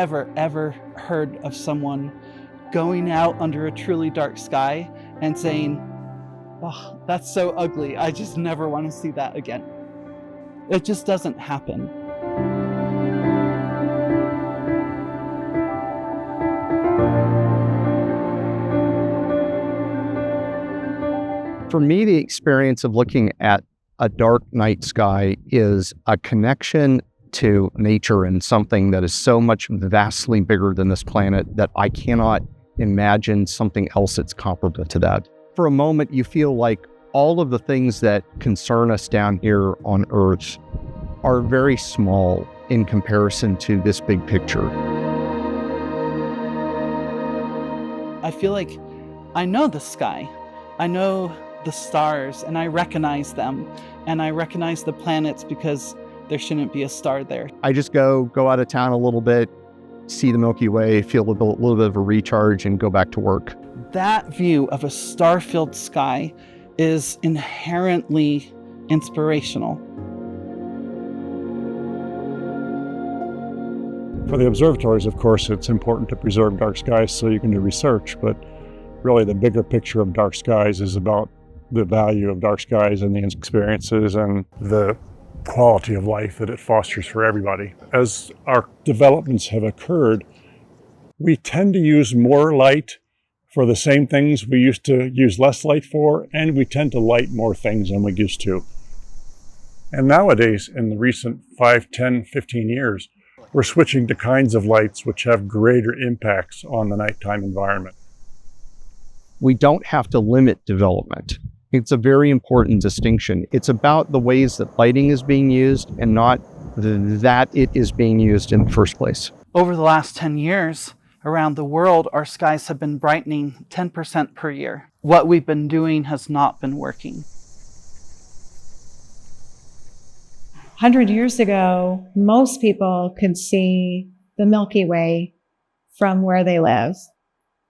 never, ever heard of someone going out under a truly dark sky and saying, "Oh, that's so ugly. I just never want to see that again." It just doesn't happen. For me, the experience of looking at a dark night sky is a connection to nature and something that is so much vastly bigger than this planet that I cannot imagine something else that's comparable to that. For a moment, you feel like all of the things that concern us down here on Earth are very small in comparison to this big picture. I feel like I know the sky. I know the stars, and I recognize them. And I recognize the planets because there shouldn't be a star there. I just go out of town a little bit, see the Milky Way, feel a little bit of a recharge, and go back to work. That view of a star-filled sky is inherently inspirational. For the observatories, of course, it's important to preserve dark skies so you can do research, but really the bigger picture of dark skies is about the value of dark skies and the experiences and the quality of life that it fosters for everybody. As our developments have occurred, we tend to use more light for the same things we used to use less light for, and we tend to light more things than we used to. And nowadays, in the recent 5, 10, 15 years, we're switching to kinds of lights which have greater impacts on the nighttime environment. We don't have to limit development. It's a very important distinction. It's about the ways that lighting is being used and not that it is being used in the first place. Over the last 10 years, around the world, our skies have been brightening 10% per year. What we've been doing has not been working. 100 years ago, most people could see the Milky Way from where they live.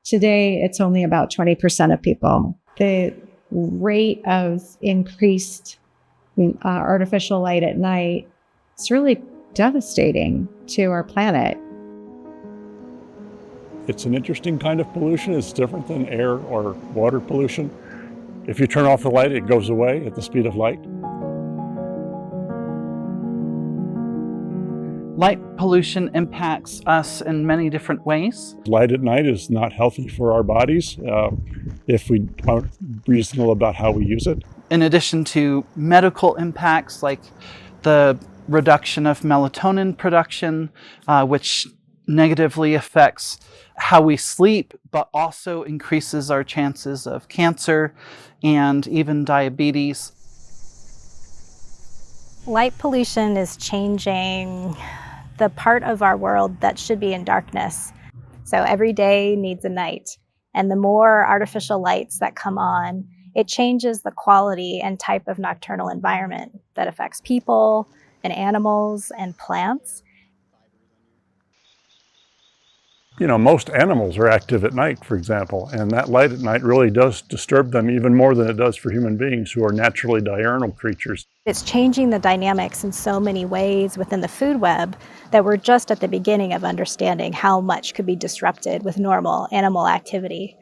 Today, it's only about 20% of people. The rate of increased artificial light at night is really devastating to our planet. It's an interesting kind of pollution. It's different than air or water pollution. If you turn off the light, it goes away at the speed of light. Light pollution impacts us in many different ways. Light at night is not healthy for our bodies if we aren't reasonable about how we use it. In addition to medical impacts like the reduction of melatonin production, which negatively affects how we sleep, but also increases our chances of cancer and even diabetes. Light pollution is changing the part of our world that should be in darkness. So every day needs a night. And the more artificial lights that come on, it changes the quality and type of nocturnal environment that affects people and animals and plants. You know, most animals are active at night, for example, and that light at night really does disturb them even more than it does for human beings who are naturally diurnal creatures. It's changing the dynamics in so many ways within the food web that we're just at the beginning of understanding how much could be disrupted with normal animal activity.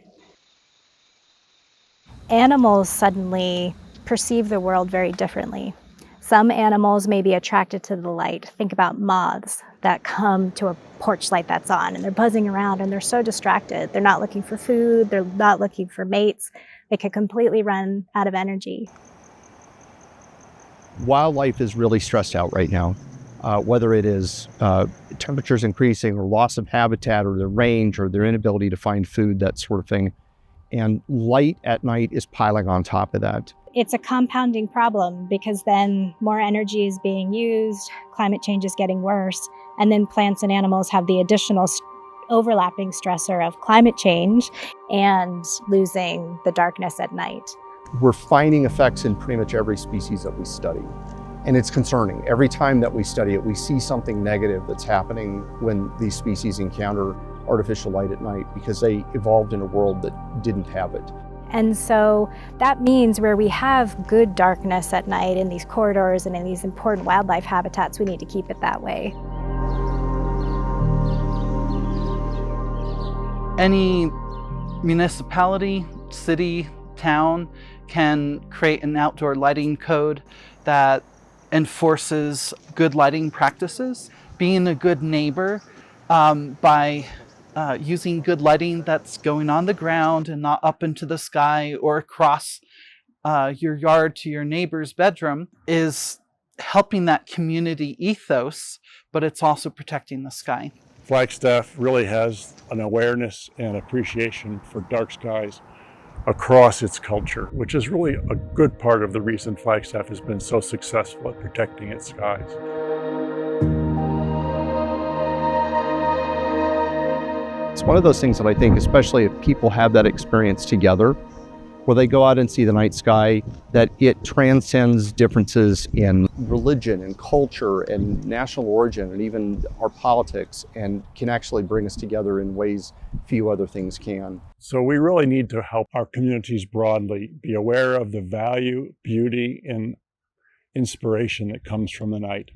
Animals suddenly perceive the world very differently. Some animals may be attracted to the light. Think about moths that come to a porch light that's on and they're buzzing around and they're so distracted. They're not looking for food, they're not looking for mates. They could completely run out of energy. Wildlife is really stressed out right now, whether it is temperatures increasing or loss of habitat or their range or their inability to find food, that sort of thing. And light at night is piling on top of that. It's a compounding problem because then more energy is being used, climate change is getting worse, and then plants and animals have the additional overlapping stressor of climate change and losing the darkness at night. We're finding effects in pretty much every species that we study. And it's concerning. Every time that we study it, we see something negative that's happening when these species encounter artificial light at night because they evolved in a world that didn't have it. And so that means where we have good darkness at night in these corridors and in these important wildlife habitats, we need to keep it that way. Any municipality, city, town can create an outdoor lighting code that enforces good lighting practices. Being a good neighbor by using good lighting that's going on the ground and not up into the sky or across your yard to your neighbor's bedroom is helping that community ethos, but it's also protecting the sky. Flagstaff really has an awareness and appreciation for dark skies across its culture, which is really a good part of the reason Flagstaff has been so successful at protecting its skies. It's one of those things that I think, especially if people have that experience together, where they go out and see the night sky, that it transcends differences in religion and culture and national origin and even our politics, and can actually bring us together in ways few other things can. So we really need to help our communities broadly be aware of the value, beauty, and inspiration that comes from the night.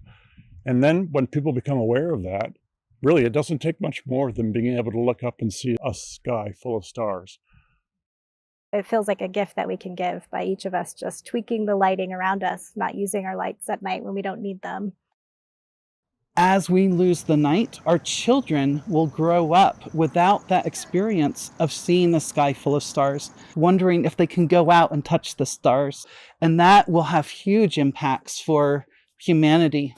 And then when people become aware of that, really it doesn't take much more than being able to look up and see a sky full of stars. It feels like a gift that we can give by each of us just tweaking the lighting around us, not using our lights at night when we don't need them. As we lose the night, our children will grow up without that experience of seeing the sky full of stars, wondering if they can go out and touch the stars. And that will have huge impacts for humanity.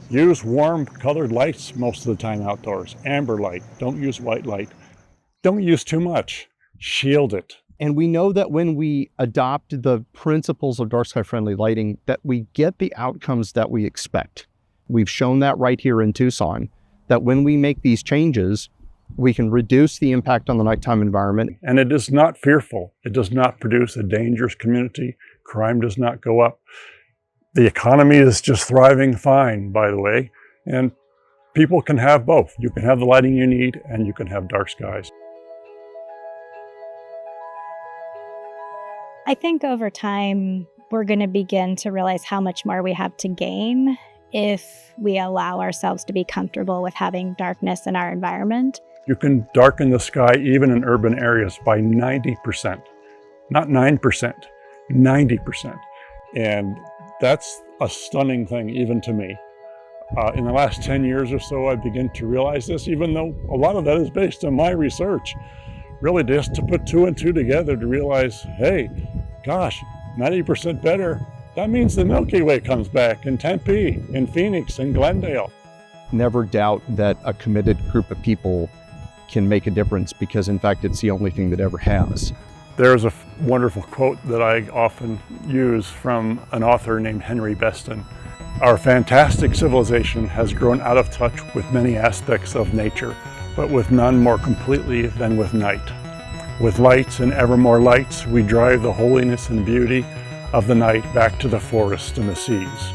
Use warm colored lights most of the time outdoors. Amber light, don't use white light. Don't use too much, shield it. And we know that when we adopt the principles of dark sky friendly lighting, that we get the outcomes that we expect. We've shown that right here in Tucson, that when we make these changes, we can reduce the impact on the nighttime environment. And it is not fearful. It does not produce a dangerous community. Crime does not go up. The economy is just thriving fine, by the way. And people can have both. You can have the lighting you need, and you can have dark skies. I think over time, we're going to begin to realize how much more we have to gain if we allow ourselves to be comfortable with having darkness in our environment. You can darken the sky even in urban areas by 90%, not 9%, 90%. And that's a stunning thing even to me. In the last 10 years or so, I began to realize this, even though a lot of that is based on my research. Really just to put two and two together to realize, hey, gosh, 90% better. That means the Milky Way comes back in Tempe, in Phoenix, in Glendale. Never doubt that a committed group of people can make a difference, because in fact, it's the only thing that ever has. There's a wonderful quote that I often use from an author named Henry Beston. Our fantastic civilization has grown out of touch with many aspects of nature, but with none more completely than with night. With lights and ever more lights, we drive the holiness and beauty of the night back to the forest and the seas.